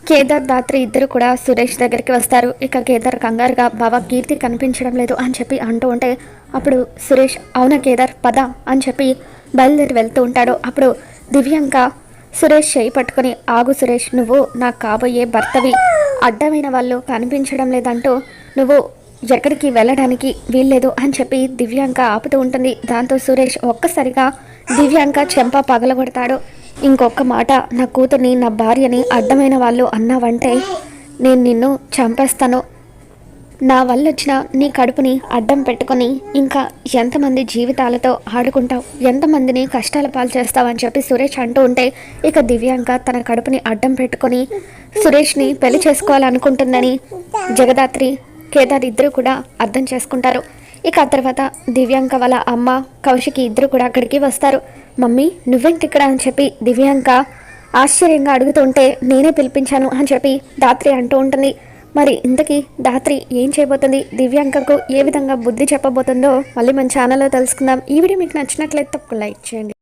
కేదార్ దాత్రి ఇద్దరు కూడా సురేష్ దగ్గరికి వస్తారు. ఇక కేదార్ కంగారుగా బావ కీర్తి కనిపించడం లేదు అని చెప్పి అంటూ ఉంటే అప్పుడు సురేష్ అవునా కేదార్ పద అని చెప్పి బయలుదేరి వెళ్తూ ఉంటాడు. అప్పుడు దివ్యాంక సురేష్ చేయి పట్టుకొని ఆగు సురేష్, నువ్వు నాకు కాబోయే భర్తవి, అడ్డమైన వాళ్ళు కనిపించడం లేదంటూ నువ్వు ఎక్కడికి వెళ్ళడానికి వీల్లేదు అని చెప్పి దివ్యాంక ఆపుతూ ఉంటుంది. దాంతో సురేష్ ఒక్కసారిగా దివ్యాంక చెంప పగలగొడతాడు. ఇంకొక మాట నా కూతుర్ని నా భార్యని అడ్డమైన వాళ్ళు అన్నావంటే నేను నిన్ను చంపేస్తాను. నా వల్ల వచ్చిన నీ కడుపుని అడ్డం పెట్టుకొని ఇంకా ఎంతమంది జీవితాలతో ఆడుకుంటావు, ఎంతమందిని కష్టాల పాలు చేస్తావని చెప్పి సురేష్ అంటూ ఉంటే ఇక దివ్యాంక తన కడుపుని అడ్డం పెట్టుకొని సురేష్ని పెళ్లి చేసుకోవాలనుకుంటుందని జగదాత్రి కేదార్ ఇద్దరు కూడా అర్థం చేసుకుంటారు. ఇక ఆ తర్వాత దివ్యాంక వాళ్ళ అమ్మ కౌశికి ఇద్దరు కూడా అక్కడికి వస్తారు. మమ్మీ నువ్వేంటి ఇక్కడ అని చెప్పి దివ్యాంక ఆశ్చర్యంగా అడుగుతుంటే నేనే పిలిపించాను అని చెప్పి దాత్రి అంటూ ఉంటుంది. మరి ఇంతకీ దాత్రి ఏం చేయబోతుంది, దివ్యాంకకు ఏ విధంగా బుద్ధి చెప్పబోతుందో మళ్ళీ మన ఛానల్లో తెలుసుకుందాం. ఈ వీడియో మీకు నచ్చినట్లయితే తప్పకుండా లైక్ చేయండి.